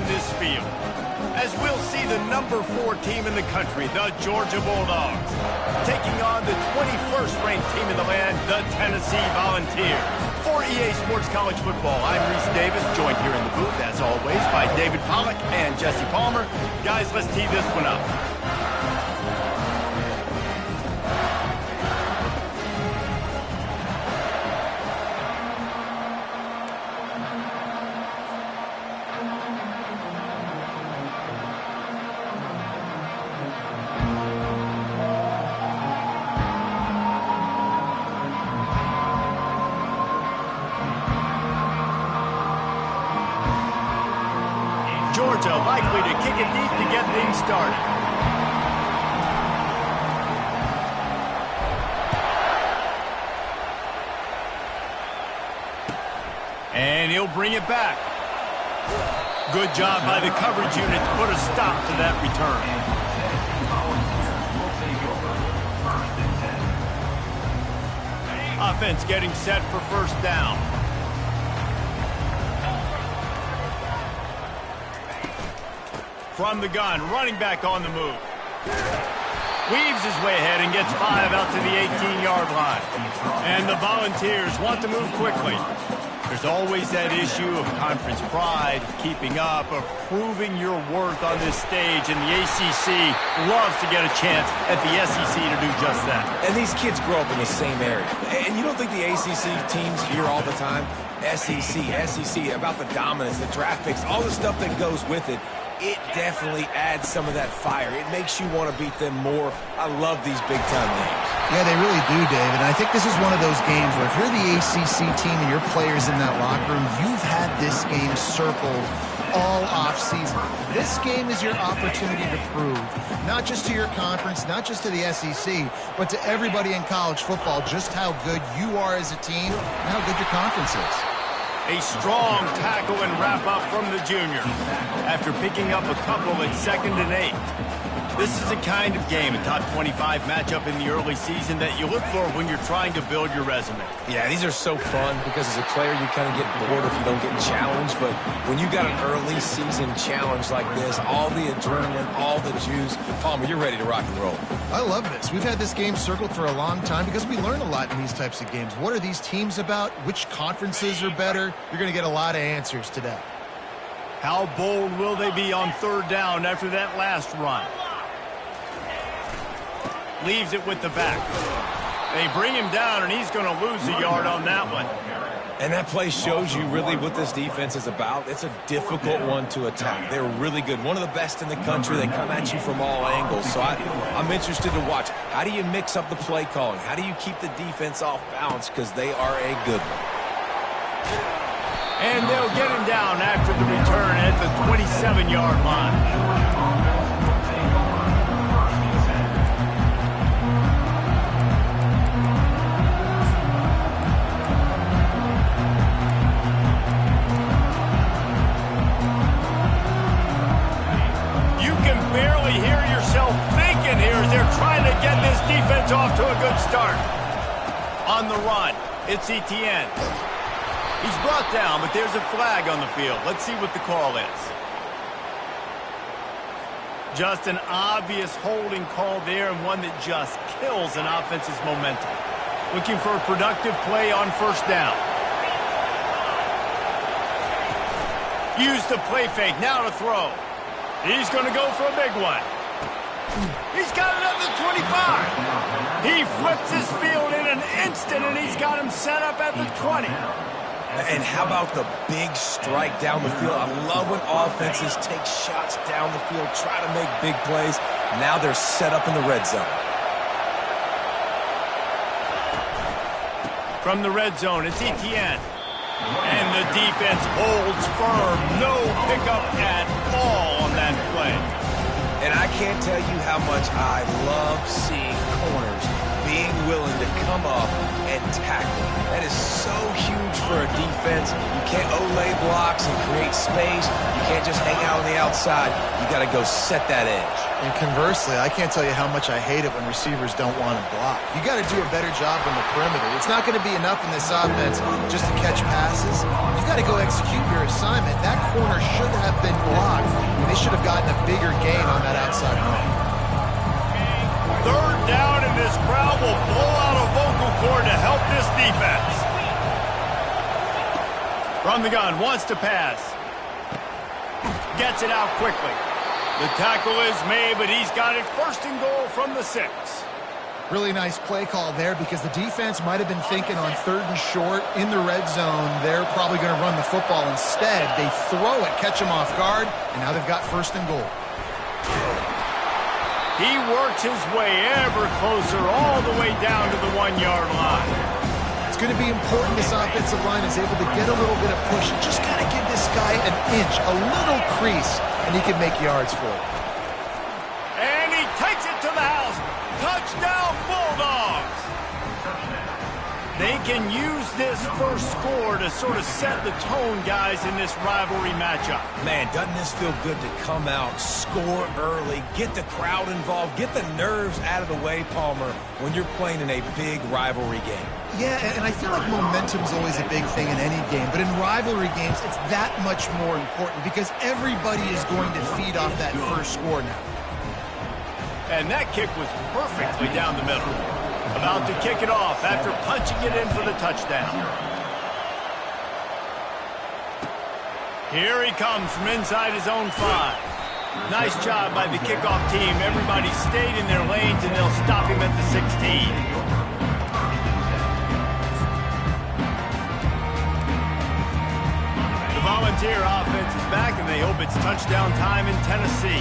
on this field, as we'll see the number 4 team in the country, the Georgia Bulldogs, taking on the 21st ranked team in the land, the Tennessee Volunteers. For EA Sports College Football, I'm Reese Davis, joined here in the booth, as always, by David Pollack and Jesse Palmer. Guys, let's tee this one up. Georgia likely to kick it deep to get things started. And he'll bring it back. Good job by the coverage unit to put a stop to that return. Offense getting set for first down. From the gun, running back on the move. Weaves his way ahead and gets 5 out to the 18-yard line. And the Volunteers want to move quickly. There's always that issue of conference pride, keeping up, of proving your worth on this stage, and the ACC loves to get a chance at the SEC to do just that. And these kids grow up in the same area. And you don't think the ACC teams hear all the time? SEC, about the dominance, the draft picks, all the stuff that goes with it. It definitely adds some of that fire. It makes you want to beat them more. I love these big-time games. Yeah, they really do, David. And I think this is one of those games where if you're the ACC team and your players in that locker room, you've had this game circled all offseason. This game is your opportunity to prove, not just to your conference, not just to the SEC, but to everybody in college football, just how good you are as a team and how good your conference is. A strong tackle and wrap-up from the junior after picking up a couple at 2nd and 8. This is the kind of game, a top 25 matchup in the early season, that you look for when you're trying to build your resume. Yeah, these are so fun because as a player you kind of get bored if you don't get challenged, but when you got an early season challenge like this, all the adrenaline, all the juice, Palmer, you're ready to rock and roll. I love this. We've had this game circled for a long time because we learn a lot in these types of games. What are these teams about? Which conferences are better? You're going to get a lot of answers today. How bold will they be on 3rd down after that last run? Leaves it with the back. They bring him down, and he's going to lose a yard on that one. And that play shows you really what this defense is about. It's a difficult one to attack. They're really good. One of the best in the country. They come at you from all angles. So I'm interested to watch. How do you mix up the play calling? How do you keep the defense off balance? Because they are a good one. And they'll get him down after the return at the 27-yard line. Barely hear yourself thinking here as they're trying to get this defense off to a good start. On the run, it's Etienne. He's brought down, but there's a flag on the field. Let's see what the call is. Just an obvious holding call there, and one that just kills an offense's momentum. Looking for a productive play on 1st down. Use the play fake, now to throw. He's going to go for a big one. He's got another 25. He flips his field in an instant, and he's got him set up at the 20. And how about the big strike down the field? I love when offenses take shots down the field, try to make big plays. Now they're set up in the red zone. From the red zone, it's Etienne. And the defense holds firm. No pickup at all on that play. And I can't tell you how much I love seeing corners being willing to come up and tackle. That is so huge for a defense. You can't olay blocks and create space. You can't just hang out on the outside. You got to go set that edge. And conversely, I can't tell you how much I hate it when receivers don't want to block. You got to do a better job on the perimeter. It's not going to be enough in this offense just to catch passes. You got to go execute your assignment. That corner should have been blocked, and they should have gotten a bigger gain on that outside run. Third down, and this crowd will blow out a vocal cord to help this defense. From the gun, wants to pass. Gets it out quickly. The tackle is made, but he's got it first and goal from the 6. Really nice play call there because the defense might have been thinking on 3rd and short in the red zone. They're probably going to run the football instead. They throw it, catch him off guard, and now they've got 1st and goal. He works his way ever closer all the way down to the 1-yard line. It's going to be important this offensive line is able to get a little bit of push. Just got to give this guy an inch, a little crease, and he can make yards for it. And he takes it to the house. Touchdown, Bulldogs! They can use this first score to sort of set the tone, guys, in this rivalry matchup. Man, doesn't this feel good to come out, score early, get the crowd involved, get the nerves out of the way, Palmer, when you're playing in a big rivalry game? Yeah, and I feel like momentum's always a big thing in any game, but in rivalry games, it's that much more important because everybody is going to feed off that first score now. And that kick was perfectly down the middle. About to kick it off after punching it in for the touchdown. Here he comes from inside his own 5. Nice job by the kickoff team. Everybody stayed in their lanes, and they'll stop him at the 16. The Volunteer offense is back, and they hope it's touchdown time in Tennessee.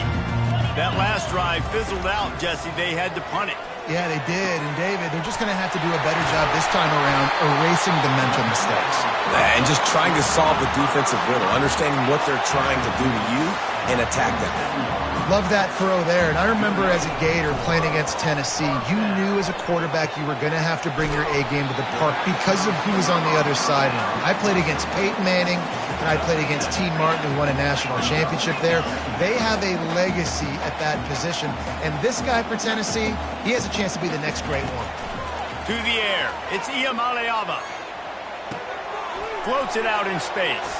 That last drive fizzled out, Jesse. They had to punt it. Yeah, they did. And, David, they're just going to have to do a better job this time around erasing the mental mistakes. And just trying to solve the defensive riddle, understanding what they're trying to do to you and attack them. Love that throw there. And I remember as a Gator playing against Tennessee, you knew as a quarterback you were going to have to bring your A game to the park because of who was on the other sideline. I played against Peyton Manning, and I played against T. Martin, who won a national championship there. They have a legacy at that position. And this guy for Tennessee, he has a chance to be the next great one. To the air, it's Iamaleava. Floats it out in space.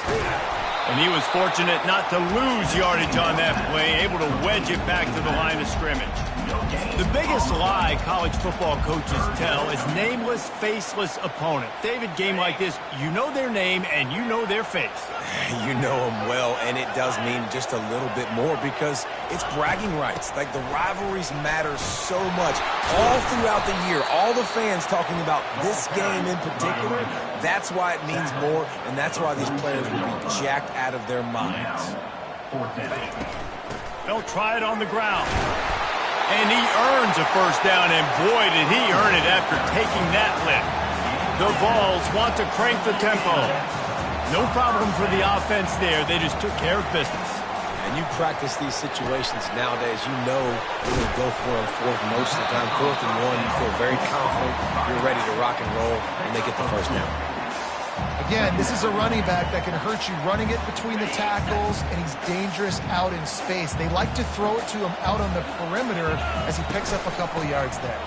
And he was fortunate not to lose yardage on that play, able to wedge it back to the line of scrimmage. The biggest lie college football coaches tell is nameless, faceless opponent. David, game like this, you know their name and you know their face. You know them well, and it does mean just a little bit more because it's bragging rights. Like, the rivalries matter so much. All throughout the year, all the fans talking about this game in particular, that's why it means more, and that's why these players will be jacked out of their minds. They'll try it on the ground. And he earns a first down, and boy, did he earn it after taking that lift. The Vols want to crank the tempo. No problem for the offense there. They just took care of business. And you practice these situations nowadays, you know you're going to go for a 4th most of the time. 4th and 1, you feel very confident. You're ready to rock and roll, and they get the first down. Again, this is a running back that can hurt you running it between the tackles, and he's dangerous out in space. They like to throw it to him out on the perimeter as he picks up a couple yards there.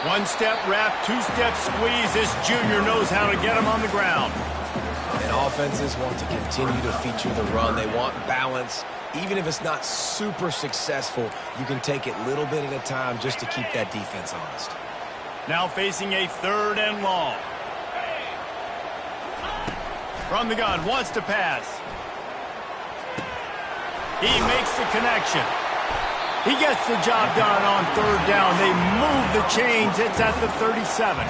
1-step wrap, 2-step squeeze. This junior knows how to get him on the ground. And offenses want to continue to feature the run. They want balance. Even if it's not super successful, you can take it little bit at a time just to keep that defense honest. Now facing a 3rd and long. From the gun, wants to pass. He makes the connection. He gets the job done on 3rd down. They move the chains. It's at the 37.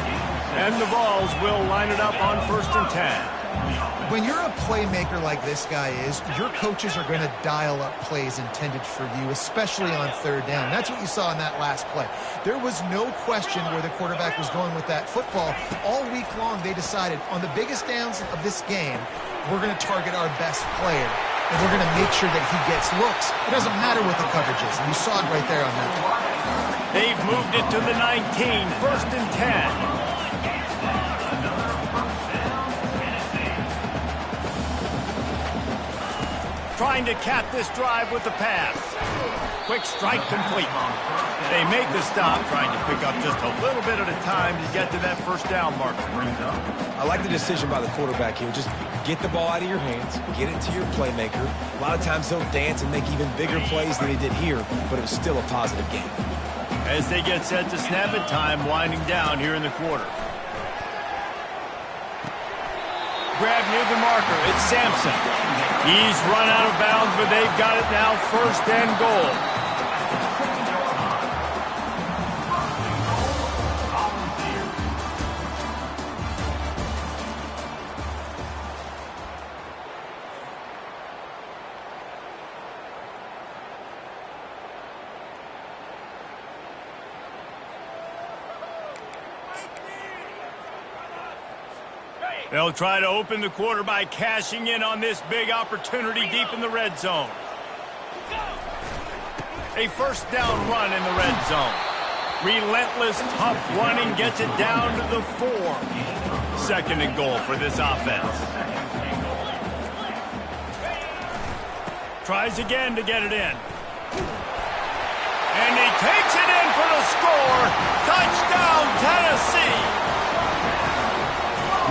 And the Vols will line it up on 1st and 10. When you're a playmaker like this guy is, your coaches are going to dial up plays intended for you, especially on 3rd down. That's what you saw in that last play. There was no question where the quarterback was going with that football. All week long, they decided on the biggest downs of this game, we're going to target our best player, and we're going to make sure that he gets looks. It doesn't matter what the coverage is, and you saw it right there on that play. They've moved it to the 19, 1st and 10. Trying to cap this drive with the pass. Quick strike complete. They make the stop, trying to pick up just a little bit at a time to get to that first down marker. I like the decision by the quarterback here. Just get the ball out of your hands, get it to your playmaker. A lot of times they'll dance and make even bigger plays than he did here, but it was still a positive game. As they get set to snap it, time winding down here in the quarter. Grab near the marker. It's Sampson. He's run out of bounds, but they've got it now, 1st and goal. They'll try to open the quarter by cashing in on this big opportunity deep in the red zone. A first down run in the red zone. Relentless, tough running gets it down to the 4. 2nd and goal for this offense. Tries again to get it in. And he takes it in for the score. Touchdown, Tennessee.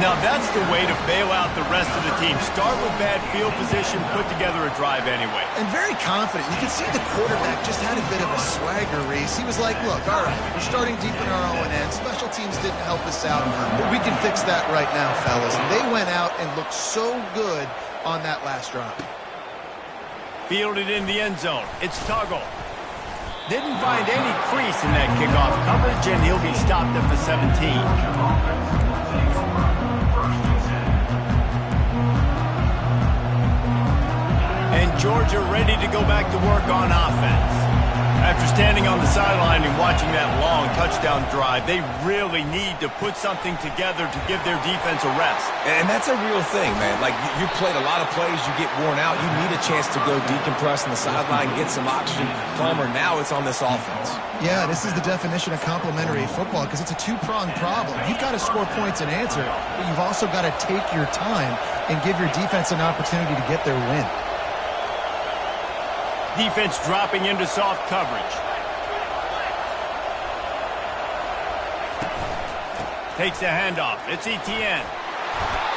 Now that's the way to bail out the rest of the team. Start with bad field position, put together a drive anyway. And very confident. You can see the quarterback just had a bit of a swagger race. He was like, look, all right, we're starting deep in our own end. Special teams didn't help us out, but we can fix that right now, fellas. And they went out and looked so good on that last drive. Fielded in the end zone. It's Tuggle. Didn't find any crease in that kickoff coverage, and he'll be stopped at the 17. And Georgia ready to go back to work on offense. After standing on the sideline and watching that long touchdown drive, they really need to put something together to give their defense a rest. And that's a real thing, man. Like, you played a lot of plays, you get worn out, you need a chance to go decompress on the sideline, get some oxygen. Palmer, now it's on this offense. Yeah, this is the definition of complementary football because it's a two-pronged problem. You've got to score points and answer, but you've also got to take your time and give your defense an opportunity to get their win. Defense dropping into soft coverage. Takes the handoff. It's Etienne.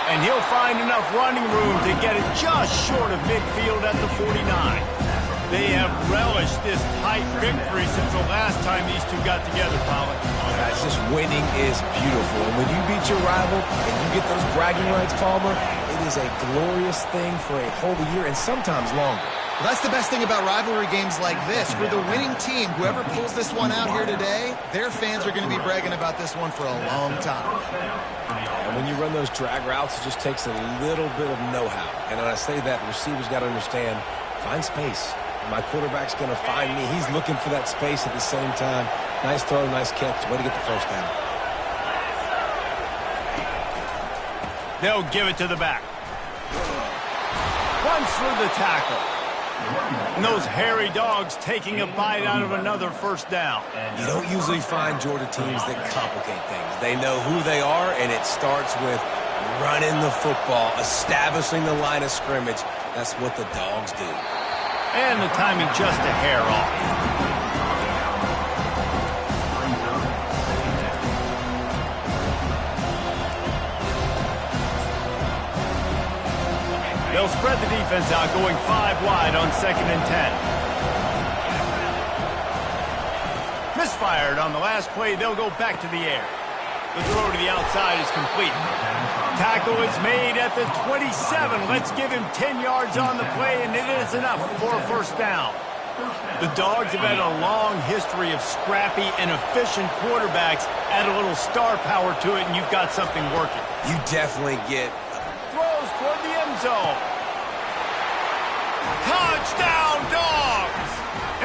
And he'll find enough running room to get it just short of midfield at the 49. They have relished this tight victory since the last time these two got together, Pollard. That's just winning is beautiful. And when you beat your rival and you get those bragging rights, Palmer, it is a glorious thing for a whole year and sometimes longer. Well, that's the best thing about rivalry games like this. For the winning team, whoever pulls this one out here today, their fans are going to be bragging about this one for a long time. And when you run those drag routes, it just takes a little bit of know-how. And when I say that, the receiver's got to understand, find space. My quarterback's going to find me. He's looking for that space at the same time. Nice throw, nice catch. Way to get the first down. They'll give it to the back. Runs through the tackle. And those hairy dogs taking a bite out of another first down. You don't usually find Georgia teams that complicate things. They know who they are, and it starts with running the football, establishing the line of scrimmage. That's what the dogs do. And the timing just a hair off. They'll spread the defense out, going 5 wide on 2nd and 10. Misfired on the last play. They'll go back to the air. The throw to the outside is complete. Tackle is made at the 27. Let's give him 10 yards on the play, and it is enough for a first down. The Dogs have had a long history of scrappy and efficient quarterbacks. Add a little star power to it, and you've got something working. You definitely get... Throws toward the end zone. Touchdown, Dogs!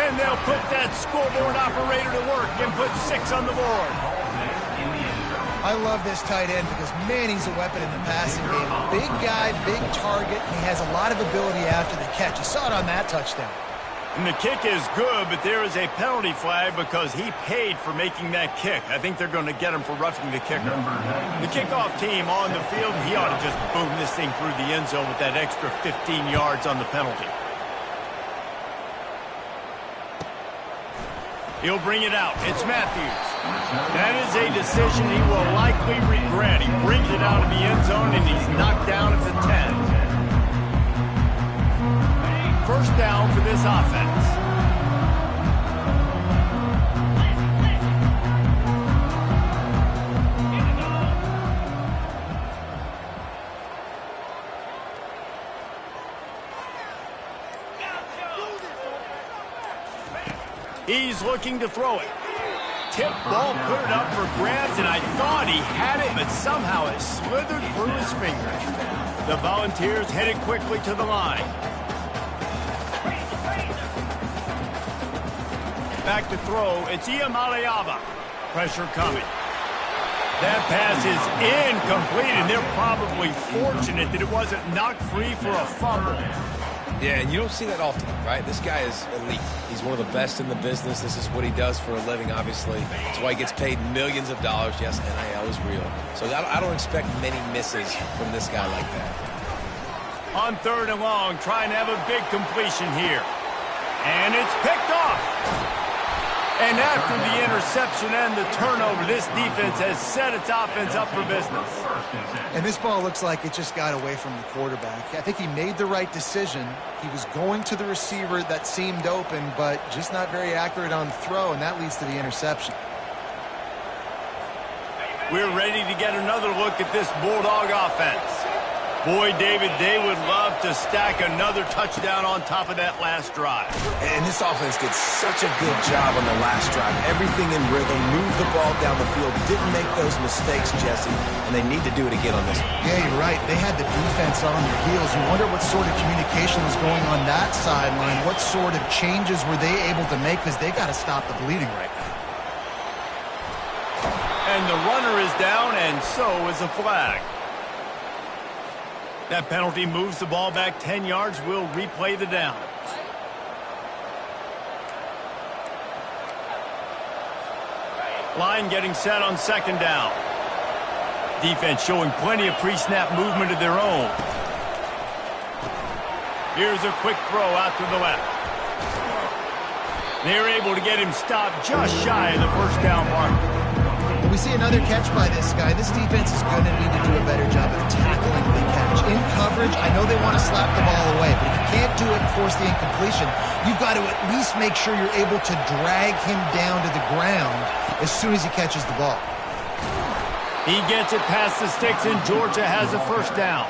And they'll put that scoreboard operator to work and put 6 on the board. I love this tight end because, man, he's a weapon in the passing game. Big guy, big target, and he has a lot of ability after the catch. You saw it on that touchdown. And the kick is good, but there is a penalty flag because he paid for making that kick. I think they're going to get him for roughing the kicker. The kickoff team on the field, he ought to just boom this thing through the end zone with that extra 15 yards on the penalty. He'll bring it out. It's Matthews. That is a decision he will likely regret. He brings it out of the end zone, and he's knocked down at the 10. First down for this offense. He's looking to throw it. Tip ball, put it up for grabs, and I thought he had it, but somehow it slithered through his fingers. The Volunteers headed quickly to the line. Back to throw, it's EMG. Pressure coming. That pass is incomplete, and they're probably fortunate that it wasn't knocked free for a fumble. Yeah, and you don't see that often, right? This guy is elite. He's one of the best in the business. This is what he does for a living, obviously. That's why he gets paid millions of dollars. Yes, NIL is real. So I don't expect many misses from this guy like that. On 3rd and long, trying to have a big completion here. And it's picked off. And after the interception and the turnover, this defense has set its offense up for business. And this ball looks like it just got away from the quarterback. I think he made the right decision. He was going to the receiver that seemed open, but just not very accurate on the throw, and that leads to the interception. We're ready to get another look at this Bulldog offense. Boy, David, they would love to stack another touchdown on top of that last drive. And this offense did such a good job on the last drive. Everything in rhythm, moved the ball down the field, didn't make those mistakes, Jesse, and they need to do it again on this one. Yeah, you're right. They had the defense on their heels. You wonder what sort of communication was going on that sideline. What sort of changes were they able to make, because they got to stop the bleeding right now. And the runner is down, and so is a flag. That penalty moves the ball back 10 yards. We'll replay the down. Line getting set on 2nd down. Defense showing plenty of pre-snap movement of their own. Here's a quick throw out to the left. They're able to get him stopped just shy of the 1st down marker. We see another catch by this guy. This defense is going to need to do a better job of tackling the catch. In coverage, I know they want to slap the ball away, but if you can't do it and force the incompletion, you've got to at least make sure you're able to drag him down to the ground as soon as he catches the ball. He gets it past the sticks, and Georgia has a 1st down.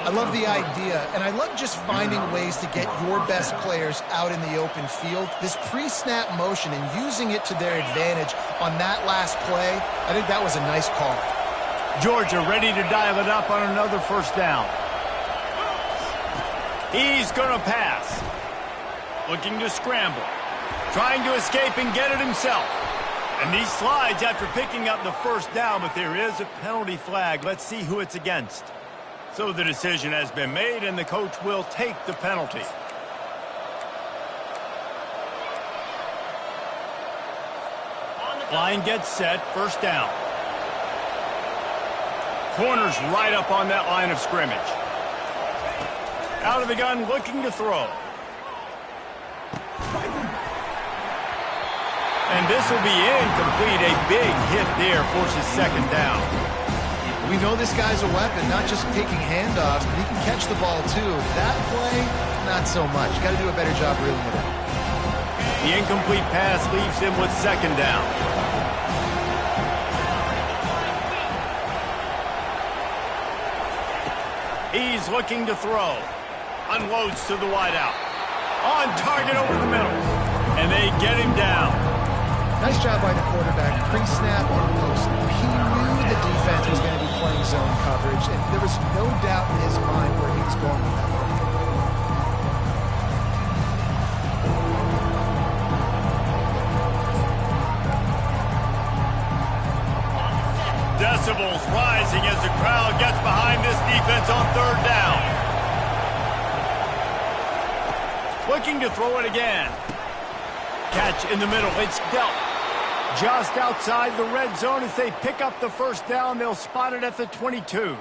I love the idea, and I love just finding ways to get your best players out in the open field. This pre-snap motion and using it to their advantage on that last play, I think that was a nice call. Georgia ready to dial it up on another 1st down. He's going to pass. Looking to scramble. Trying to escape and get it himself. And he slides after picking up the 1st down, but there is a penalty flag. Let's see who it's against. So the decision has been made, and the coach will take the penalty. Line gets set, 1st down. Corners right up on that line of scrimmage. Out of the gun, looking to throw. And this will be incomplete. A big hit there forces 2nd down. We know this guy's a weapon, not just taking handoffs, but he can catch the ball too. That play, not so much. Got to do a better job reeling it out. The incomplete pass leaves him with 2nd down. He's looking to throw. Unloads to the wideout. On target over the middle. And they get him down. Nice job by the quarterback, pre-snap and post-snap. He knew the defense was going to be playing zone coverage, and there was no doubt in his mind where he was going with that. Decibels rising as the crowd gets behind this defense on 3rd down. Looking to throw it again. Catch in the middle. It's dealt just outside the red zone. As they pick up the first down, they'll spot it at the 22.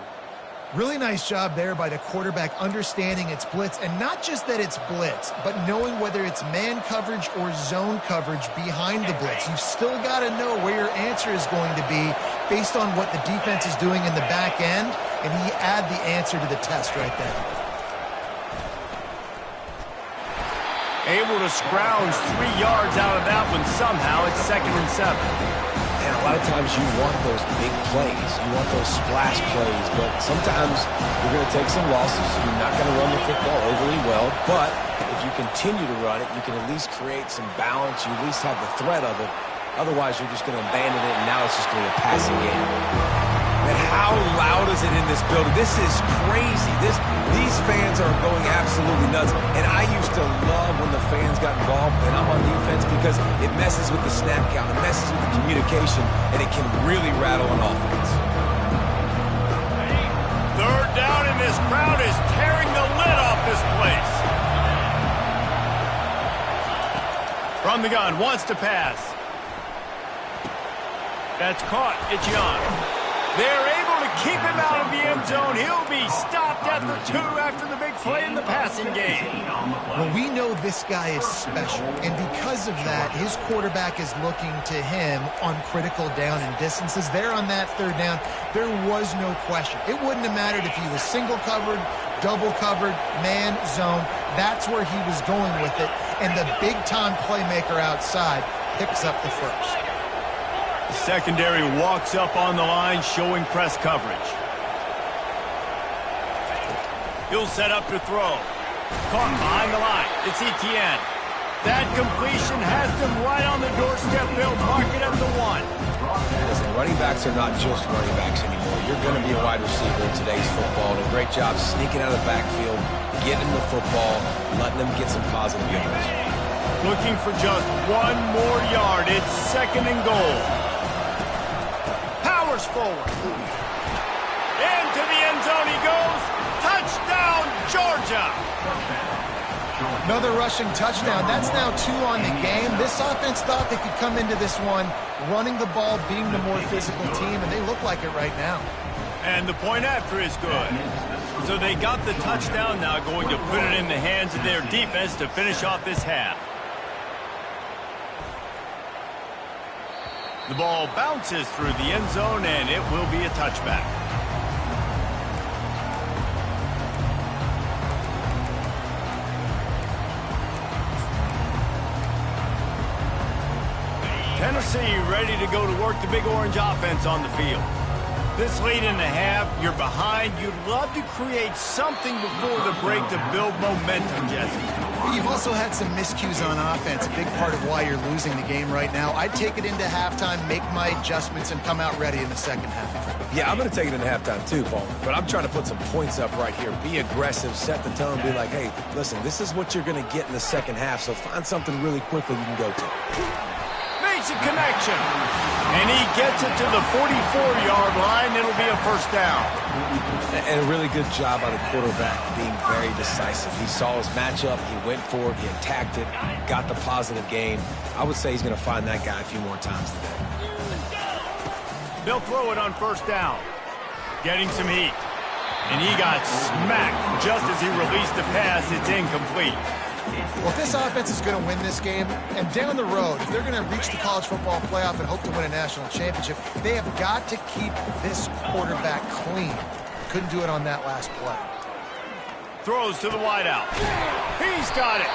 Really nice job there by the quarterback understanding it's blitz, and not just that it's blitz, but knowing whether it's man coverage or zone coverage behind the blitz. You've still got to know where your answer is going to be based on what the defense is doing in the back end, and he add the answer to the test right there. Able to scrounge 3 yards out of that one somehow. It's 2nd and 7. And a lot of times you want those big plays. You want those splash plays. But sometimes you're going to take some losses. You're not going to run the football overly well. But if you continue to run it, you can at least create some balance. You at least have the threat of it. Otherwise, you're just going to abandon it, and now it's just going to be a passing game. And how loud is it in this building? This is crazy. These fans are going absolutely nuts. And I used to love when the fans got involved, and I'm on defense, because it messes with the snap count, it messes with the communication, and it can really rattle an offense. 3rd down, and this crowd is tearing the lid off this place. From the gun, wants to pass. That's caught. It's Young. They're able to keep him out of the end zone. He'll be stopped at the 2 after the big play in the passing game. Well, we know this guy is special, and because of that, his quarterback is looking to him on critical down and distances. There on that 3rd down, there was no question. It wouldn't have mattered if he was single covered, double covered, man, zone. That's where he was going with it, and the big-time playmaker outside picks up the first. The secondary walks up on the line, showing press coverage. He'll set up to throw. Caught behind the line. It's Etienne. That completion has them right on the doorstep. They'll mark it at the 1. Listen, running backs are not just running backs anymore. You're going to be a wide receiver in today's football. And a great job sneaking out of the backfield, getting the football, letting them get some positive yards. Looking for just 1 more yard. It's 2nd and goal. Powers forward. Into the end zone he goes. Touchdown, Georgia. Another rushing touchdown. That's now 2 on the game. This offense thought they could come into this one running the ball, being the more physical team, and they look like it right now. And the point after is good. So they got the touchdown, now going to put it in the hands of their defense to finish off this half. The ball bounces through the end zone, and it will be a touchback. Tennessee ready to go to work the Big Orange offense on the field. This late in the half, you're behind. You'd love to create something before the break to build momentum, Jesse. You've also had some miscues on offense, a big part of why you're losing the game right now. I'd take it into halftime, make my adjustments, and come out ready in the second half. Yeah, I'm going to take it into halftime too, Paul. But I'm trying to put some points up right here. Be aggressive, set the tone, be like, hey, listen, this is what you're going to get in the second half, so find something really quickly you can go to. Makes a connection. And he gets it to the 44-yard line. It'll be a first down. And a really good job by the quarterback being very decisive. He saw his matchup, he went for it, he attacked it, got the positive gain. I would say he's going to find that guy a few more times today. They'll throw it on first down. Getting some heat. And he got smacked just as he released the pass. It's incomplete. Well, if this offense is going to win this game, and down the road, if they're going to reach the college football playoff and hope to win a national championship, they have got to keep this quarterback clean. Couldn't do it on that last play. Throws to the wideout. He's got it.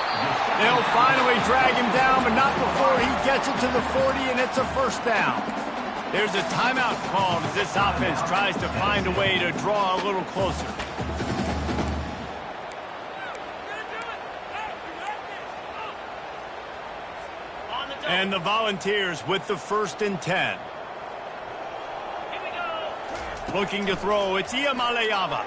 They'll finally drag him down, but not before he gets it to the 40, and it's a first down. There's a timeout called as this offense tries to find a way to draw a little closer. And the Volunteers with the 1st and 10. Looking to throw, it's Iamaleava.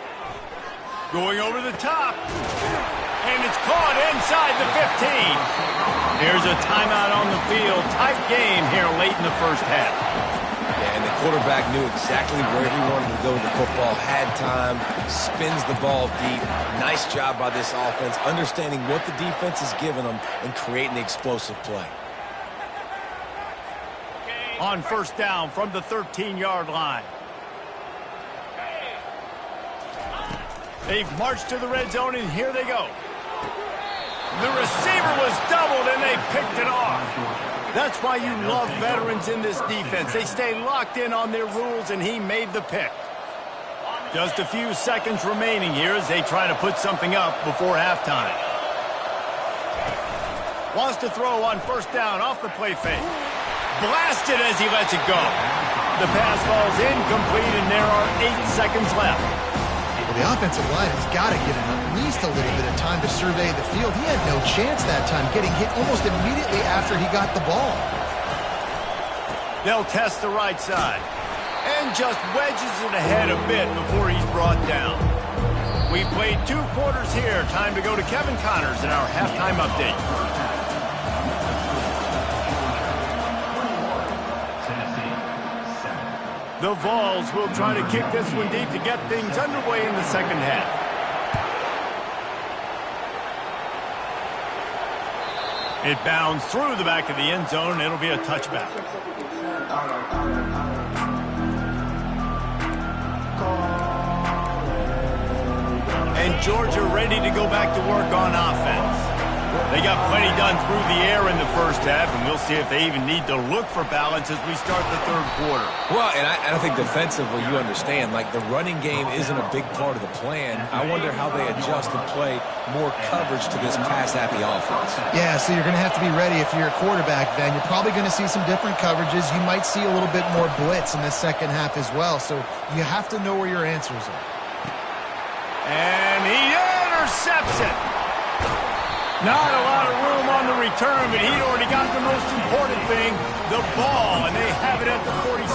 Going over the top. And it's caught inside the 15. There's a timeout on the field. Tight game here late in the first half. Yeah, and the quarterback knew exactly where he wanted to go with the football, had time, spins the ball deep. Nice job by this offense, understanding what the defense is giving them and creating the explosive play. On first down from the 13-yard line. They've marched to the red zone, and here they go. The receiver was doubled, and they picked it off. That's why you love veterans in this defense. They stay locked in on their rules, and he made the pick. Just a few seconds remaining here as they try to put something up before halftime. Wants to throw on first down off the play fake. Blasted as he lets it go. The pass falls incomplete, and there are 8 seconds left. Well, the offensive line has got to give him at least a little bit of time to survey the field. He had no chance that time, getting hit almost immediately after he got the ball. They'll test the right side. And just wedges it ahead a bit before he's brought down. We've played 2 quarters here. Time to go to Kevin Connors in our halftime update. The Vols will try to kick this one deep to get things underway in the second half. It bounds through the back of the end zone, and it'll be a touchback. And Georgia ready to go back to work on offense. They got plenty done through the air in the first half, and we'll see if they even need to look for balance as we start the third quarter. Well, and I think defensively, you understand, like the running game isn't a big part of the plan. I wonder how they adjust and play more coverage to this pass-happy offense. Yeah, so you're going to have to be ready if you're a quarterback, then. You're probably going to see some different coverages. You might see a little bit more blitz in the second half as well, so you have to know where your answers are. And he intercepts it. Not a lot of room on the return, but he'd already got the most important thing, the ball, and they have it at the 46.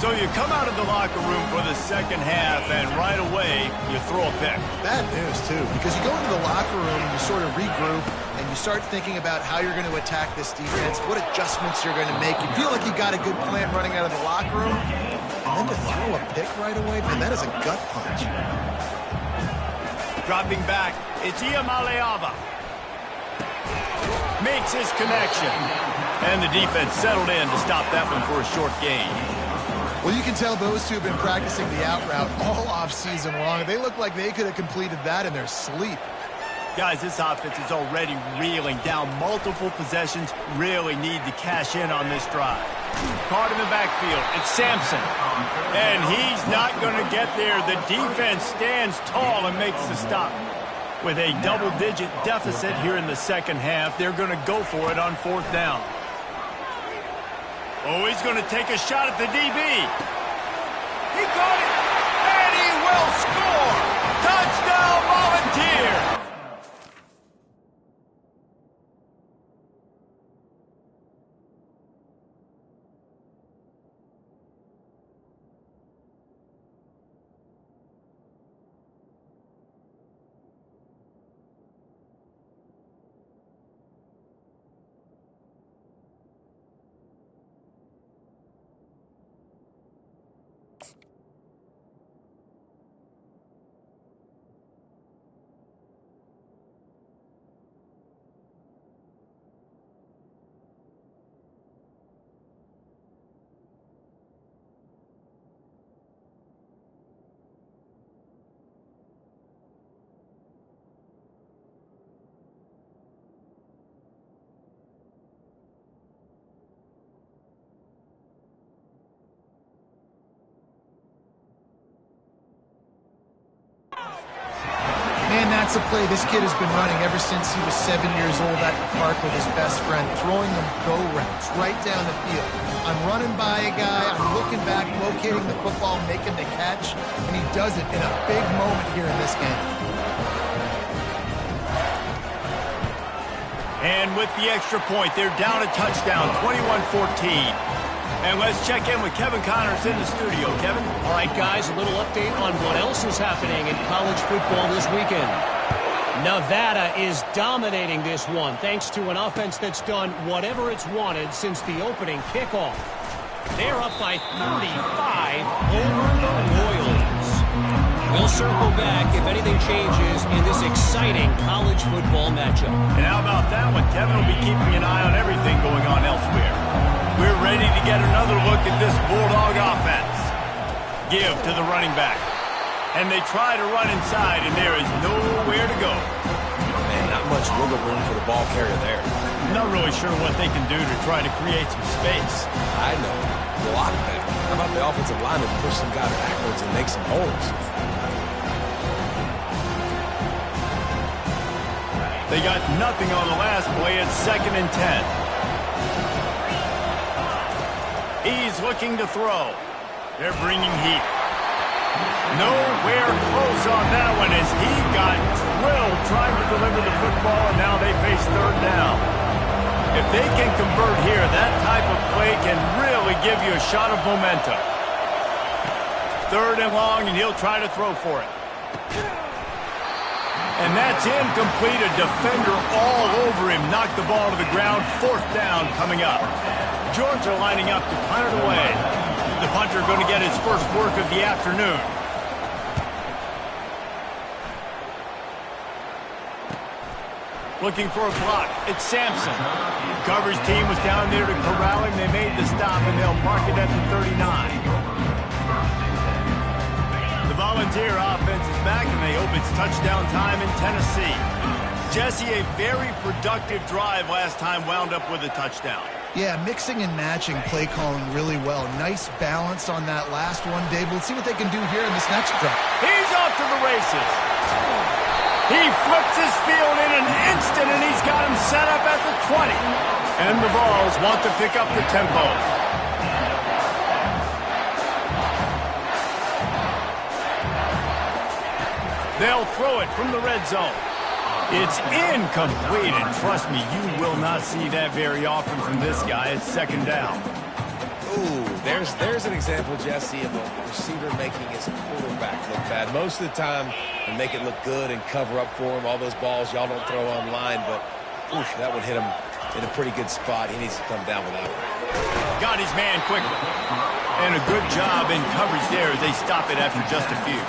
So you come out of the locker room for the second half, and right away, you throw a pick. Bad news, too, because you go into the locker room and you sort of regroup, and you start thinking about how you're going to attack this defense, what adjustments you're going to make. You feel like you got a good plan running out of the locker room, and then to throw a pick right away, man, that is a gut punch. Dropping back, it's Iamaleava. Makes his connection. And the defense settled in to stop that one for a short gain. Well, you can tell those two have been practicing the out route all offseason long. They look like they could have completed that in their sleep. Guys, this offense is already reeling down multiple possessions. Really need to cash in on this drive. Caught in the backfield. It's Sampson. And he's not going to get there. The defense stands tall and makes the stop. With a double-digit deficit here in the second half, they're going to go for it on fourth down. Oh, he's going to take a shot at the DB. He caught it, and he will score. Touchdown, Volunteer. Man, that's a play this kid has been running ever since he was 7 years old at the park with his best friend, throwing them go routes right down the field. I'm running by a guy, I'm looking back, locating the football, making the catch, and he does it in a big moment here in this game. And with the extra point, they're down a touchdown, 21-14. And let's check in with Kevin Connors in the studio. Kevin? All right, guys, a little update on what else is happening in college football this weekend. Nevada is dominating this one thanks to an offense that's done whatever it's wanted since the opening kickoff. They're up by 35 over the Royals. We'll circle back if anything changes in this exciting college football matchup. And how about that one? Kevin will be keeping an eye on everything going on elsewhere. We're ready to get another look at this Bulldog offense. Give to the running back. And they try to run inside, and there is nowhere to go. Man, not much wiggle room for the ball carrier there. I'm not really sure what they can do to try to create some space. I know. Block that. How about the offensive lineman push some guy backwards and make some holes? They got nothing on the last play. It's 2nd and 10. He's looking to throw. They're bringing heat. Nowhere close on that one as he got drilled trying to deliver the football, and now they face 3rd down. If they can convert here, that type of play can really give you a shot of momentum. 3rd and long, and he'll try to throw for it. And that's incomplete. A defender all over him. Knocked the ball to the ground. 4th down coming up. Georgia lining up to punt it away. The punter going to get his first work of the afternoon. Looking for a block. It's Sampson. Coverage team was down there to corral him. They made the stop, and they'll mark it at the 39. The Volunteer offense is back, and they hope it's touchdown time in Tennessee. Jesse, a very productive drive last time wound up with a touchdown. Yeah, mixing and matching play calling really well. Nice balance on that last one, Dave. We'll see what they can do here in this next drive. He's off to the races. He flips his field in an instant, and he's got him set up at the 20. And the Vols want to pick up the tempo. They'll throw it from the red zone. It's incomplete, and trust me, you will not see that very often from this guy. It's 2nd down. Ooh, there's an example, Jesse, of a receiver making his quarterback look bad. Most of the time, they make it look good and cover up for him. All those balls y'all don't throw online, but oof, that would hit him in a pretty good spot. He needs to come down with that one. Got his man quickly. And a good job in coverage there as they stop it after just a few.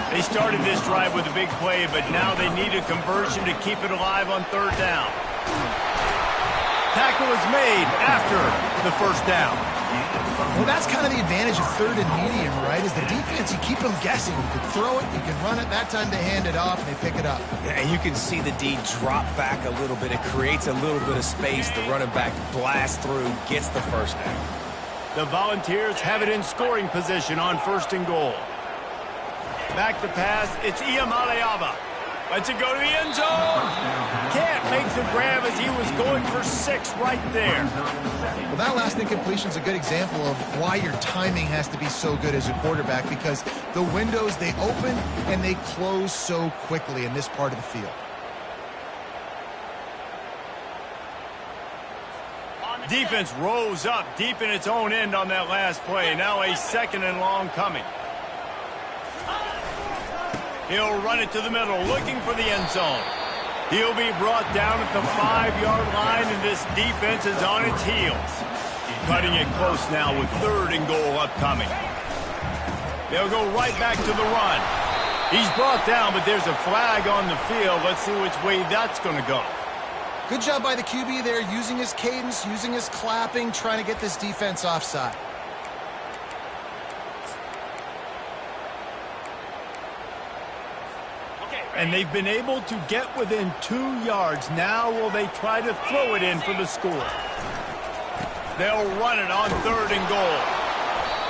They started this drive with a big play, but now they need a conversion to keep it alive on 3rd down. Tackle is made after the 1st down. Well, that's kind of the advantage of 3rd and medium, right? Is the defense, you keep them guessing. You can throw it, you can run it. That time they hand it off, and they pick it up. Yeah, and you can see the D drop back a little bit. It creates a little bit of space. The running back blasts through, gets the 1st down. The Volunteers have it in scoring position on 1st and goal. Back to pass. It's Iamaleava. Lets it go to the end zone. Can't make the grab as he was going for 6 right there. Well, that last incompletion is a good example of why your timing has to be so good as a quarterback, because the windows, they open and they close so quickly in this part of the field. Defense rose up deep in its own end on that last play. Now a 2nd and long coming. He'll run it to the middle, looking for the end zone. He'll be brought down at the 5-yard line, and this defense is on its heels. Cutting it close now with 3rd and goal upcoming. They'll go right back to the run. He's brought down, but there's a flag on the field. Let's see which way that's going to go. Good job by the QB there, using his cadence, using his clapping, trying to get this defense offside. And they've been able to get within 2 yards. Now will they try to throw it in for the score? They'll run it on 3rd and goal.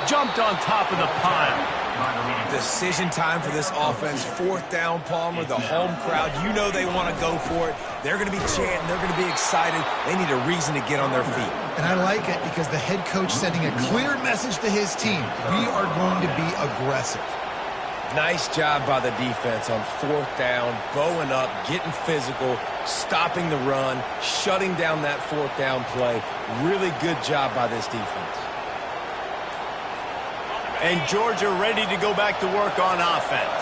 Jumped on top of the pile. Decision time for this offense. 4th down, Palmer, the home crowd. You know they want to go for it. They're going to be chanting. They're going to be excited. They need a reason to get on their feet. And I like it because the head coach sending a clear message to his team. We are going to be aggressive. Nice job by the defense on 4th down, bowing up, getting physical, stopping the run, shutting down that 4th down play. Really good job by this defense. And Georgia ready to go back to work on offense.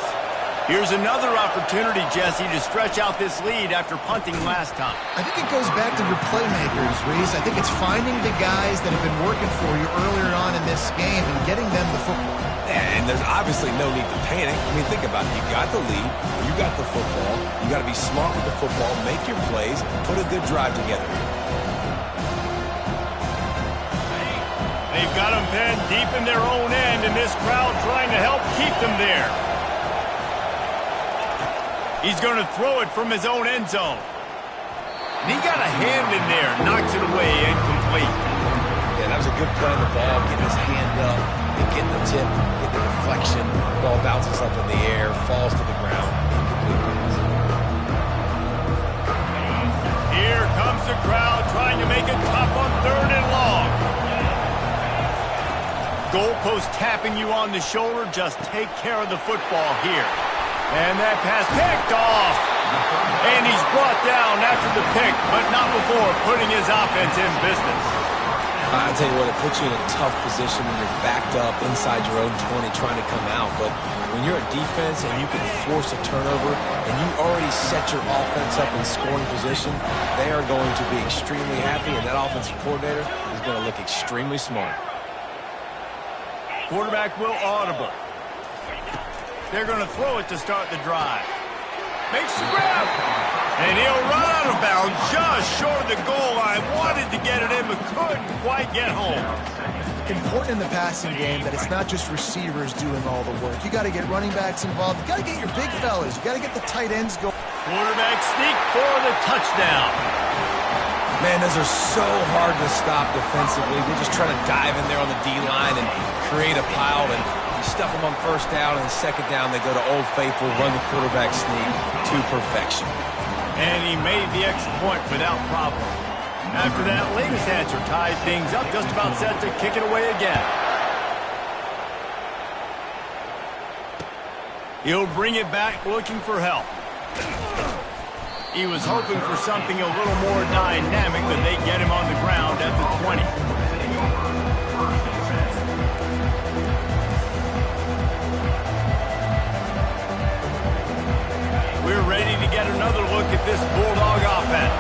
Here's another opportunity, Jesse, to stretch out this lead after punting last time. I think it goes back to your playmakers, Reese. I think it's finding the guys that have been working for you earlier on in this game and getting them the football. And there's obviously no need to panic. I mean, think about it. You got the lead. You got the football. You got to be smart with the football, make your plays, put a good drive together. They've got them pinned deep in their own end, and this crowd trying to help keep them there. He's going to throw it from his own end zone. And he got a hand in there, knocks it away, incomplete. Yeah, that was a good play on the ball, getting his hand up, and getting the tip, getting the deflection. Ball bounces up in the air, falls to the ground. Incomplete. Here comes the crowd trying to make it tough on 3rd and long. Goalpost tapping you on the shoulder. Just take care of the football here. And that pass picked off. And he's brought down after the pick, but not before putting his offense in business. I'll tell you what, it puts you in a tough position when you're backed up inside your own 20 trying to come out. But when you're a defense and you can force a turnover and you already set your offense up in scoring position, they are going to be extremely happy, and that offensive coordinator is going to look extremely smart. Quarterback will audible. They're going to throw it to start the drive. Makes the grab. And he'll run out of bounds just short of the goal line. Wanted to get it in, but couldn't quite get home. Important in the passing game that it's not just receivers doing all the work. You got to get running backs involved. You got to get your big fellas. You got to get the tight ends going. Quarterback sneak for the touchdown. Man, those are so hard to stop defensively. We're just trying to dive in there on the D-line and create a pile, and you stuff them on 1st down, and 2nd down they go to Old Faithful, run the quarterback sneak to perfection. And he made the extra point without problem. After that latest answer tied things up, just about set to kick it away again. He'll bring it back looking for help. He was hoping for something a little more dynamic, but they get him on the ground at the 20. We're ready to get another look at this Bulldog offense.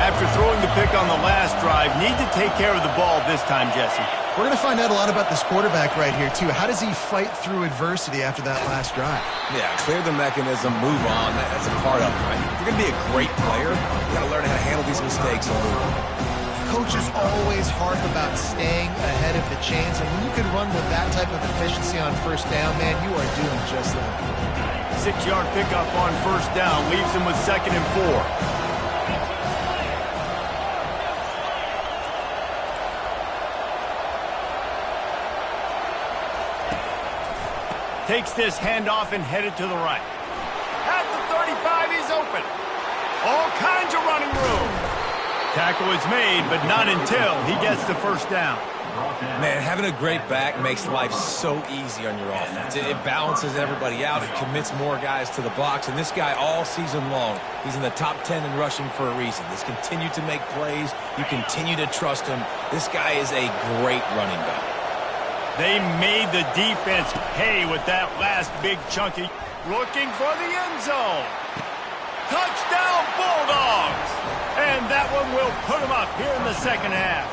After throwing the pick on the last drive, need to take care of the ball this time, Jesse. We're going to find out a lot about this quarterback right here, too. How does he fight through adversity after that last drive? Yeah, clear the mechanism, move on. That's a part of it, right? If you're going to be a great player, you got to learn how to handle these mistakes and move on. Coaches always harp about staying ahead of the chains, and when you can run with that type of efficiency on 1st down, man, you are doing just that. 6-yard pickup on 1st down leaves him with 2nd and 4. Takes this handoff and headed to the right. At the 35, he's open. All kinds of running room. Tackle is made, but not until he gets the 1st down. Man, having a great back makes life so easy on your offense. It balances everybody out. It commits more guys to the box. And this guy all season long, he's in the top 10 in rushing for a reason. He's continued to make plays. You continue to trust him. This guy is a great running back. They made the defense pay with that last big chunky. Looking for the end zone. Touchdown Bulldogs! And that one will put them up here in the 2nd half.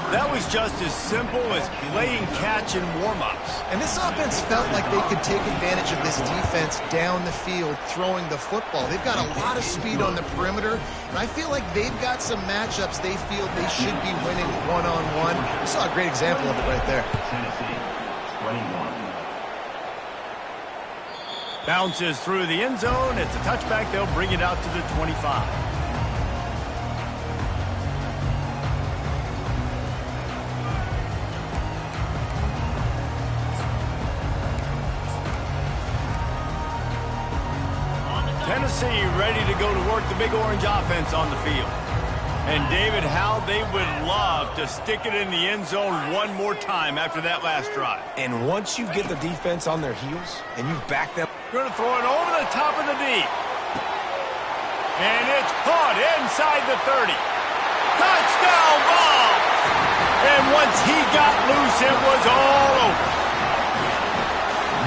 That was just as simple as playing catch and warm-ups. And this offense felt like they could take advantage of this defense down the field throwing the football. They've got a lot of speed on the perimeter, and I feel like they've got some matchups they feel they should be winning one-on-one. We saw a great example of it right there. Bounces through the end zone. It's a touchback. They'll bring it out to the 25. Tennessee ready to go to work the Big Orange offense on the field. And David, how they would love to stick it in the end zone one more time after that last drive. And once you get the defense on their heels and you back them, going to throw it over the top of the deep. And it's caught inside the 30. Touchdown ball! And once he got loose, it was all over.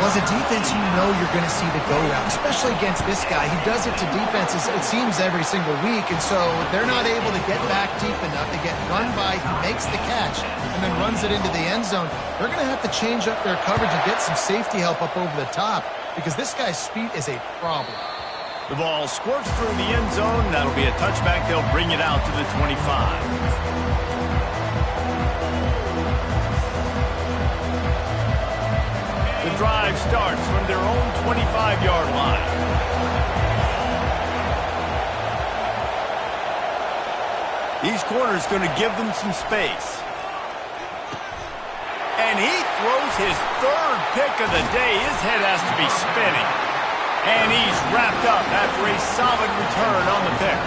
Well, as a defense, you know you're going to see the go route, especially against this guy. He does it to defenses, it seems, every single week, and so they're not able to get back deep enough. They get run by, he makes the catch, and then runs it into the end zone. They're going to have to change up their coverage and get some safety help up over the top because this guy's speed is a problem. The ball squirts through the end zone. That'll be a touchback. They'll bring it out to the 25. The drive starts from their own 25-yard line. These corners going to give them some space. And he throws his third pick of the day. His head has to be spinning. And he's wrapped up after a solid return on the pick.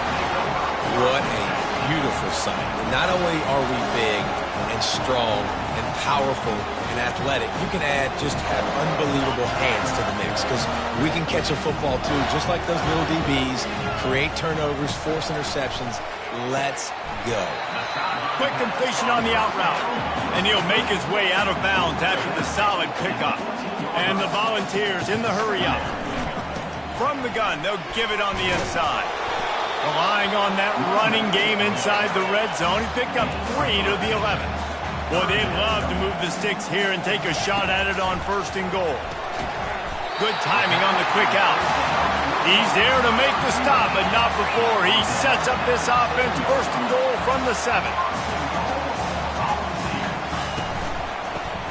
What a beautiful sight. Not only are we big and strong and powerful and athletic, you can just have unbelievable hands to the mix because we can catch a football too, just like those little DBs, create turnovers, force interceptions. Let's go. Quick completion on the out route. And he'll make his way out of bounds after the solid pickup. And the Volunteers in the hurry up. From the gun, they'll give it on the inside. Relying on that running game inside the red zone, he picked up 3 to the 11. Boy, they'd love to move the sticks here and take a shot at it on 1st and goal. Good timing on the quick out. He's there to make the stop, but not before he sets up this offense. 1st and goal from the 7.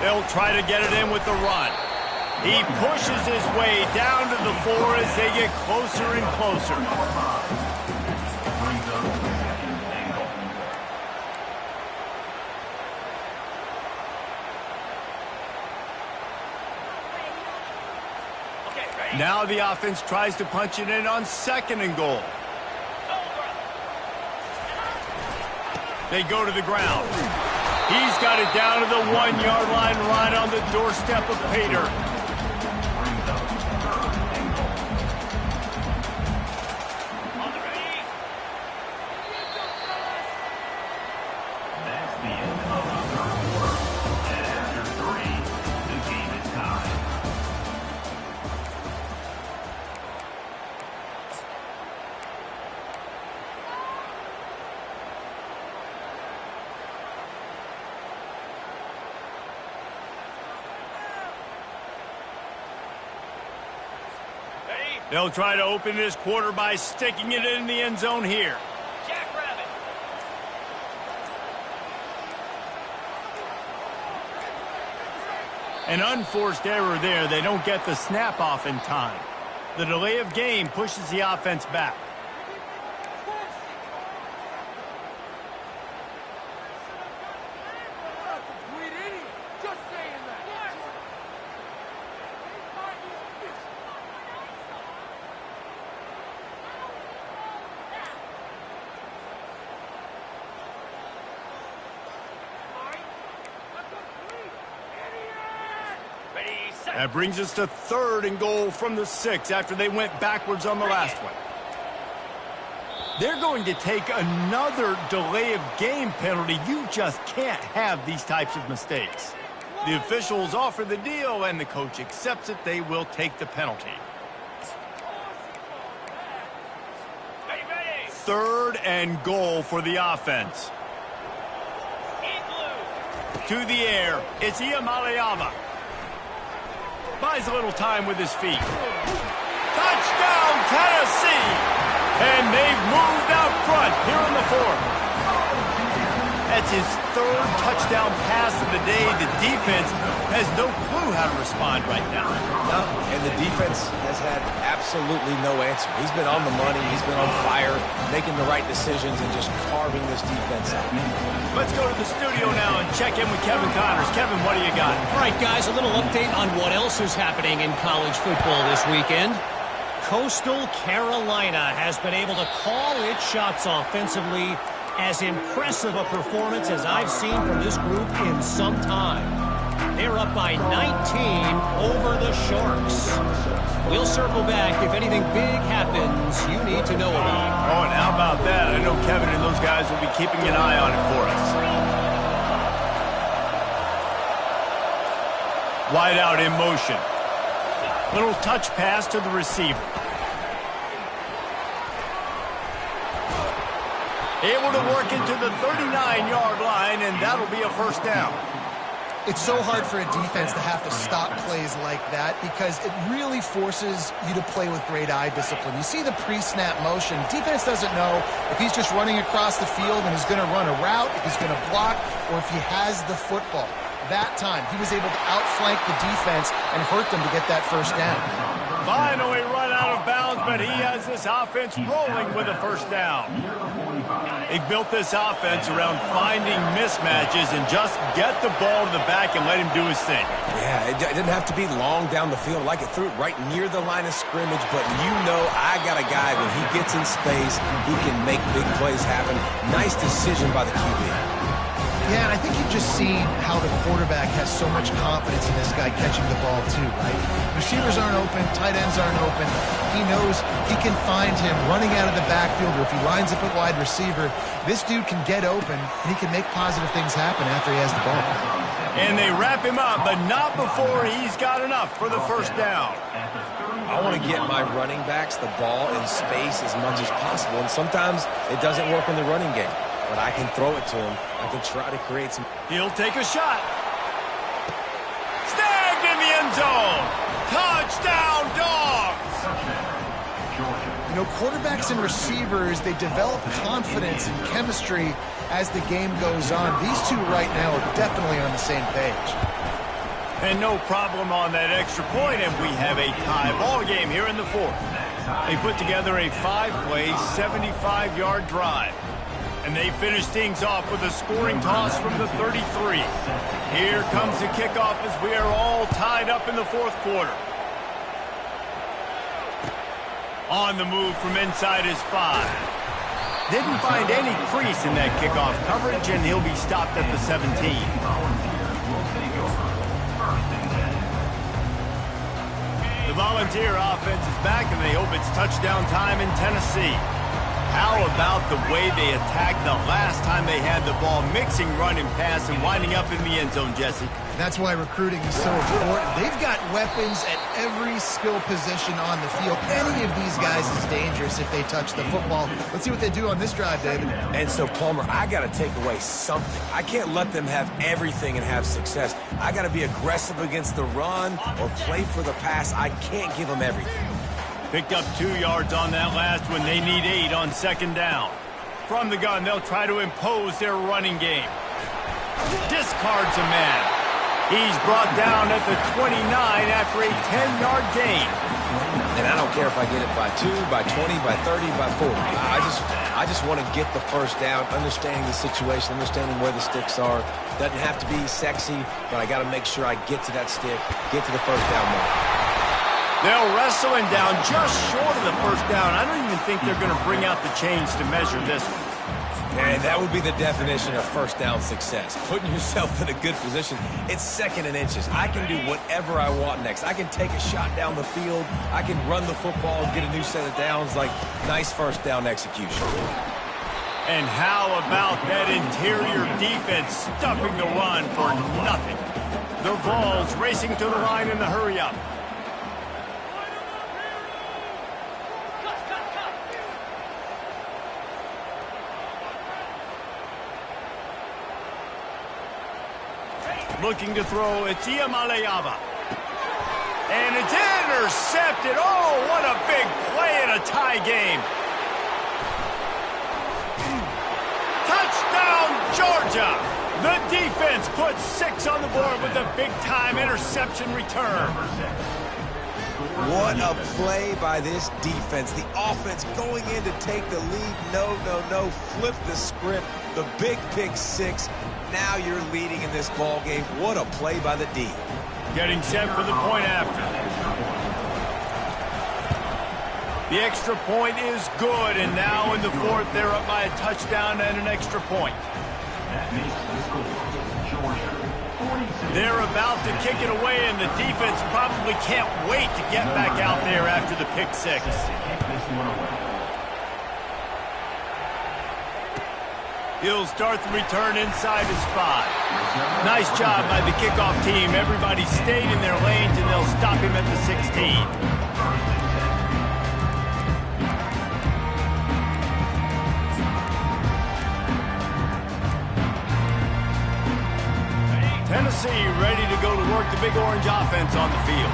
They'll try to get it in with the run. He pushes his way down to the 4 as they get closer and closer. Now the offense tries to punch it in on 2nd and goal. They go to the ground. He's got it down to the 1-yard line right on the doorstep of Pater. They'll try to open this quarter by sticking it in the end zone here. Jackrabbit. An unforced error there. They don't get the snap off in time. The delay of game pushes the offense back. That brings us to 3rd and goal from the 6 after they went backwards on the last one. They're going to take another delay of game penalty. You just can't have these types of mistakes. The officials offer the deal and the coach accepts it. They will take the penalty. 3rd and goal for the offense. To the air, it's Iamaleava. Buys a little time with his feet. Touchdown, Tennessee! And they've moved out front here in the 4th. That's his 3rd touchdown pass of the day. The defense has no clue how to respond right now. No, and the defense has had absolutely no answer. He's been on the money. He's been on fire, making the right decisions and just carving this defense out. Let's go to the studio now and check in with Kevin Connors. Kevin, what do you got? All right, guys, a little update on what else is happening in college football this weekend. Coastal Carolina has been able to call its shots offensively. As impressive a performance as I've seen from this group in some time. They're up by 19 over the Sharks. We'll circle back if anything big happens you need to know about. Oh, and how about that? I know Kevin and those guys will be keeping an eye on it for us. Wide out in motion. Little touch pass to the receiver. Able to work into the 39-yard line, and that'll be a first down. It's so hard for a defense to have to stop plays like that because it really forces you to play with great eye discipline. You see the pre-snap motion. Defense doesn't know if he's just running across the field and is going to run a route, if he's going to block, or if he has the football. That time, he was able to outflank the defense and hurt them to get that first down. Finally run out of bounds, but he has this offense rolling with a first down. He built this offense around finding mismatches and just get the ball to the back and let him do his thing. Yeah, it didn't have to be long down the field. Like it threw it right near the line of scrimmage, but you know I got a guy when he gets in space, he can make big plays happen. Nice decision by the QB. Yeah, and I think you've just seen how the quarterback has so much confidence in this guy catching the ball too, right? Receivers aren't open, tight ends aren't open. He knows he can find him running out of the backfield, or if he lines up at wide receiver, this dude can get open, and he can make positive things happen after he has the ball. And they wrap him up, but not before he's got enough for the first down. I want to get my running backs the ball in space as much as possible, and sometimes it doesn't work in the running game. But I can throw it to him. I can try to create some... He'll take a shot. Snagged in the end zone. Touchdown, Dogs! You know, quarterbacks and receivers, they develop confidence and chemistry as the game goes on. These two right now are definitely on the same page. And no problem on that extra point, and we have a tie ball game here in the fourth. They put together a 5-play, 75-yard drive. And they finish things off with a scoring toss from the 33. Here comes the kickoff as we are all tied up in the fourth quarter. On the move from inside his 5. Didn't find any crease in that kickoff coverage, and he'll be stopped at the 17. The Volunteer offense is back, and they hope it's touchdown time in Tennessee. How about the way they attacked the last time they had the ball, mixing run and pass and winding up in the end zone, Jesse? That's why recruiting is so important. They've got weapons at every skill position on the field. Any of these guys is dangerous if they touch the football. Let's see what they do on this drive, David. And so, Palmer, I got to take away something. I can't let them have everything and have success. I got to be aggressive against the run or play for the pass. I can't give them everything. Picked up 2 yards on that last one. They need 8 on second down. From the gun, they'll try to impose their running game. Discards a man. He's brought down at the 29 after a 10-yard gain. And I don't care if I get it by 2, by 20, by 30, by 40. I just want to get the first down, understanding the situation, understanding where the sticks are. Doesn't have to be sexy, but I got to make sure I get to that stick, get to the first down mark. They'll wrestle him down just short of the first down. I don't even think they're going to bring out the chains to measure this one. And that would be the definition of first down success. Putting yourself in a good position. It's second and inches. I can do whatever I want next. I can take a shot down the field. I can run the football and get a new set of downs. Like, nice first down execution. And how about that interior defense stuffing the run for nothing? The Vols racing to the line in the hurry-up. Looking to throw, it's Iamaleava. And it's intercepted. Oh, what a big play in a tie game. Touchdown, Georgia. The defense puts 6 on the board with a big-time interception return. What a play by this defense. The offense going in to take the lead. No. Flip the script. The big pick 6. Now you're leading in this ball game. What a play by the D. Getting set for the point after. The extra point is good, and now in the fourth, they're up by a touchdown and an extra point. They're about to kick it away, and the defense probably can't wait to get back out there after the pick 6. He'll start the return inside his 5. Nice job by the kickoff team. Everybody stayed in their lanes, and they'll stop him at the 16. Tennessee ready to go to work the big orange offense on the field.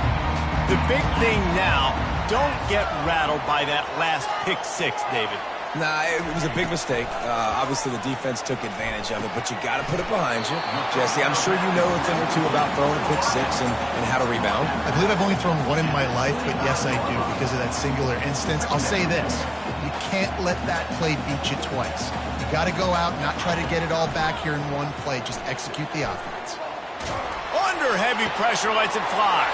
The big thing now, don't get rattled by that last pick 6, David. Nah, it was a big mistake. Obviously, the defense took advantage of it, but you got to put it behind you. Jesse, I'm sure you know a thing or two about throwing a pick 6 and how to rebound. I believe I've only thrown one in my life, but yes, I do, because of that singular instance. I'll say this. You can't let that play beat you twice. You got to go out and not try to get it all back here in one play. Just execute the offense. Under heavy pressure, lets it fly.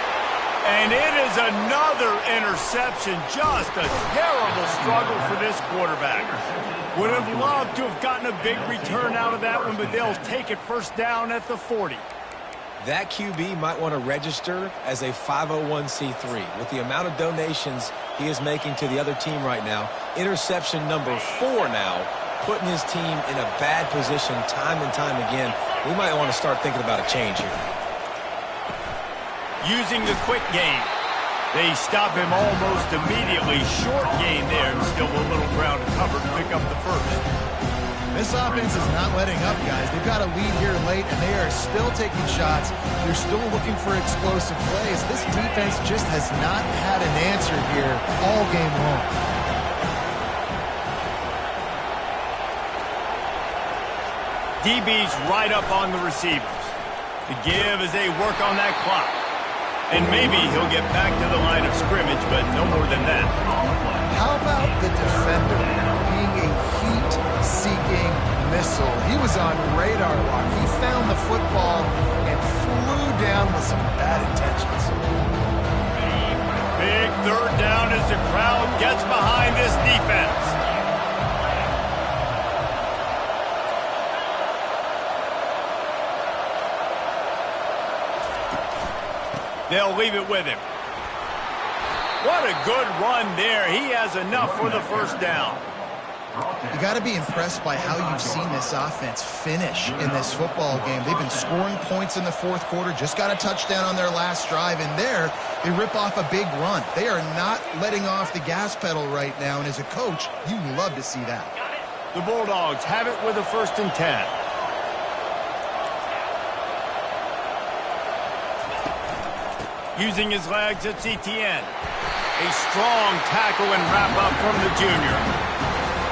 And it is another interception. Just a terrible struggle for this quarterback. Would have loved to have gotten a big return out of that one, but they'll take it first down at the 40. That QB might want to register as a 501c3. With the amount of donations he is making to the other team right now, interception number 4 now, putting his team in a bad position time and time again. We might want to start thinking about a change here. Using the quick game. They stop him almost immediately. Short gain there, and still a little ground to cover to pick up the first. This offense is not letting up, guys. They've got a lead here late, and they are still taking shots. They're still looking for explosive plays. This defense just has not had an answer here all game long. DB's right up on the receivers. The give as they work on that clock. And maybe he'll get back to the line of scrimmage, but no more than that. How about the defender being a heat-seeking missile? He was on radar lock. He found the football and flew down with some bad intentions. Big third down as the crowd gets behind this defense. They'll leave it with him. What a good run there. He has enough for the first down. You got to be impressed by how you've seen this offense finish in this football game. They've been scoring points in the fourth quarter, just got a touchdown on their last drive, and there they rip off a big run. They are not letting off the gas pedal right now, and as a coach, you love to see that. The Bulldogs have it with a 1st and 10. Using his legs, it's Etienne. A strong tackle and wrap-up from the junior.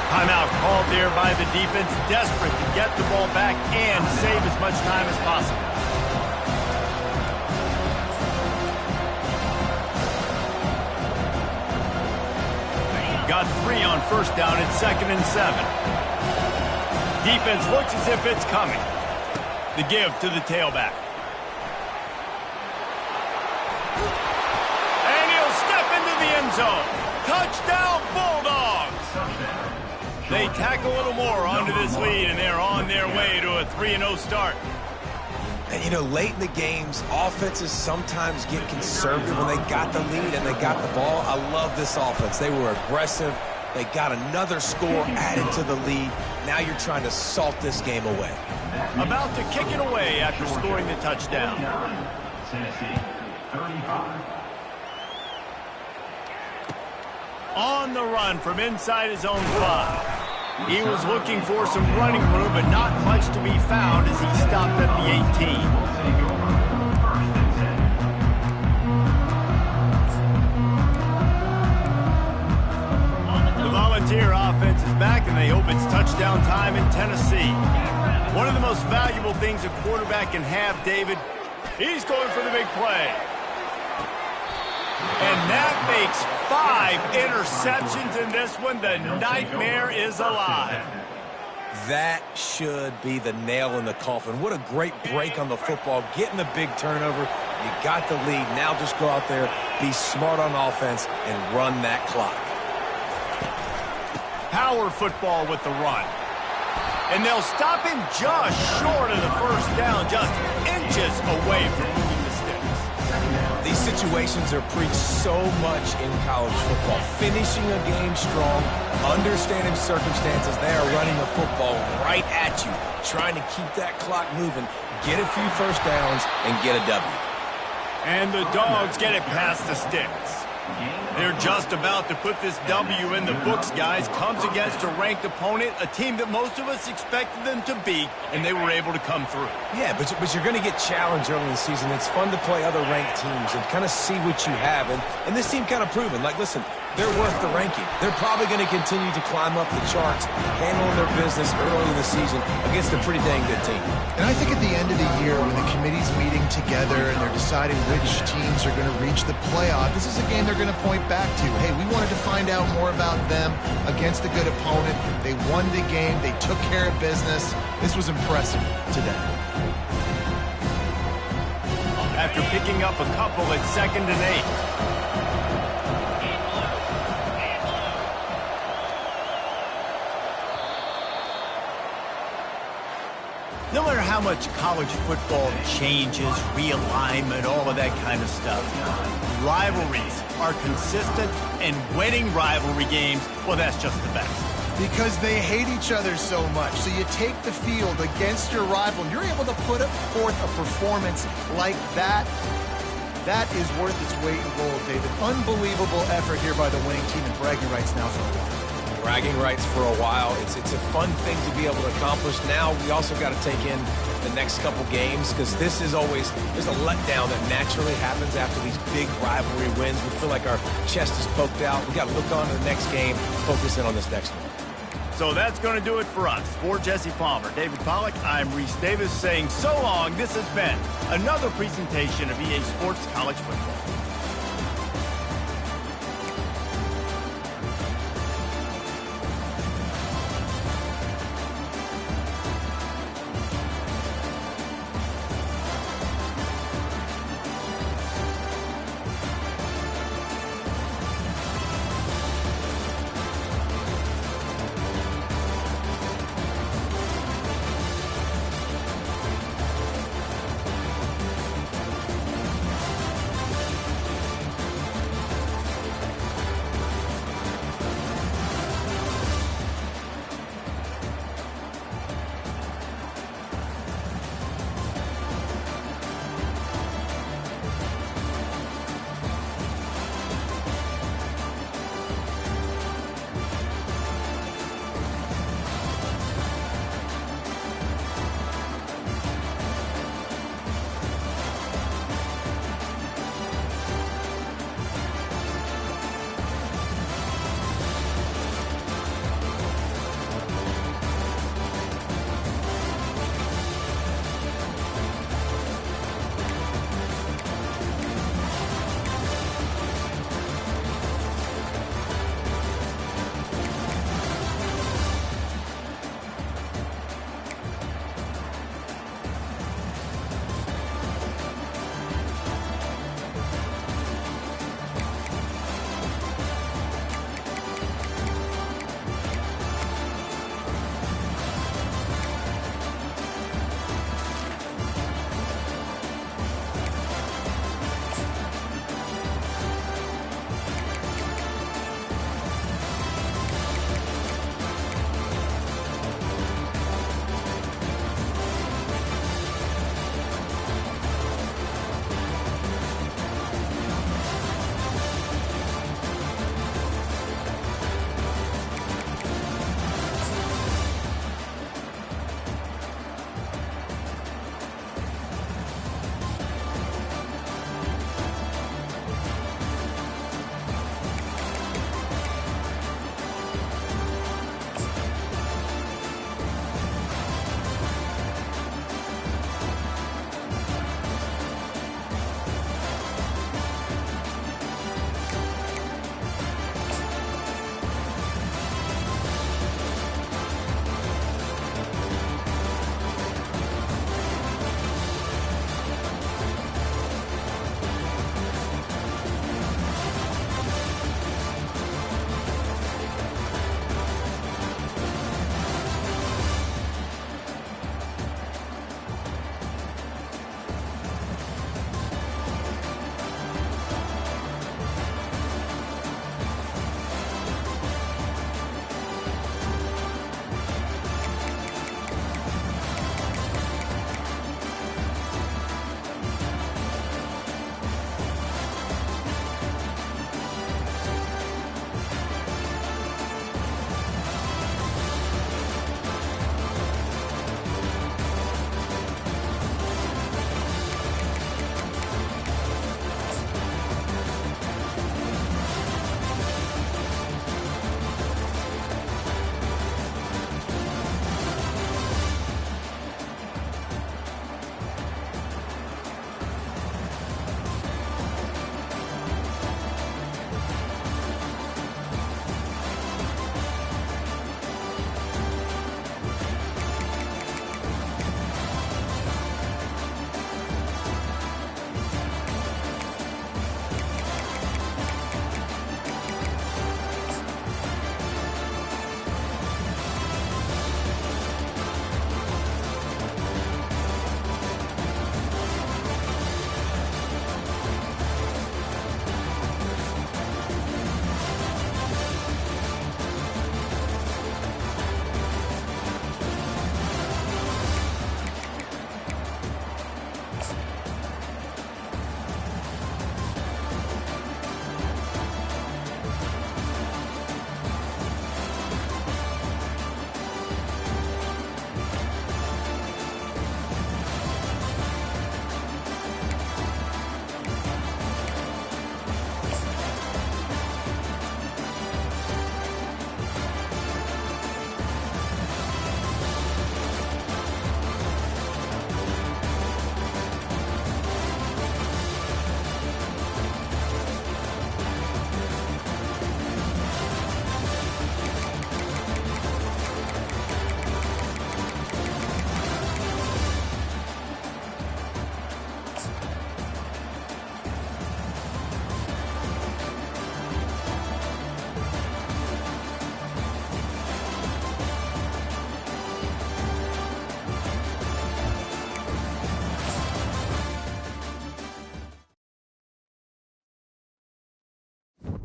Timeout called there by the defense, desperate to get the ball back and save as much time as possible. Got 3 on first down at 2nd and 7. Defense looks as if it's coming. The give to the tailback. End zone. Touchdown, Bulldogs! They tack a little more onto this lead, and they're on their way to a 3-0 start. And, you know, late in the games, offenses sometimes get conservative when they got the lead and they got the ball. I love this offense. They were aggressive. They got another score added to the lead. Now you're trying to salt this game away. About to kick it away after scoring the touchdown. Tennessee, 35. On the run from inside his own 5. He was looking for some running room, but not much to be found as he stopped at the 18. The Volunteer offense is back, and they hope it's touchdown time in Tennessee. One of the most valuable things a quarterback can have, David, he's going for the big play. And that makes 5 interceptions in this one. The nightmare is alive. That should be the nail in the coffin. What a great break on the football. Getting the big turnover. You got the lead. Now just go out there, be smart on offense, and run that clock. Power football with the run. And they'll stop him just short of the first down, just inches away from moving the sticks. These situations are preached so much in college football. Finishing a game strong, understanding circumstances. They are running the football right at you, trying to keep that clock moving, get a few first downs, and get a W. And the Dogs get it past the sticks. They're just about to put this W in the books, guys. Comes against a ranked opponent, a team that most of us expected them to beat, and they were able to come through. Yeah, but you're going to get challenged early in the season. It's fun to play other ranked teams and kind of see what you have. And this team kind of proven, like, listen, they're worth the ranking. They're probably going to continue to climb up the charts, handling their business early in the season against a pretty dang good team. And I think at the end of the year, when the committee's meeting together and they're deciding which teams are going to reach the playoff, this is a game they're going to point back to. Hey, we wanted to find out more about them against a good opponent. They won the game. They took care of business. This was impressive today. After picking up a couple at 2nd and 8. No matter how much college football changes, realignment, all of that kind of stuff, rivalries are consistent, and winning rivalry games, well, that's just the best. Because they hate each other so much. So you take the field against your rival, and you're able to put forth a performance like that. That is worth its weight in gold, David. Unbelievable effort here by the winning team, and bragging rights now for a while. Bragging rights for a while. It's a fun thing to be able to accomplish. Now we also got to take in the next couple games, because this is always, there's a letdown that naturally happens after these big rivalry wins. We feel like our chest is poked out. We got to look on to the next game, focus in on this next one. So that's going to do it for us. For Jesse Palmer, David Pollack, I'm Reese Davis saying so long. This has been another presentation of EA Sports College Football.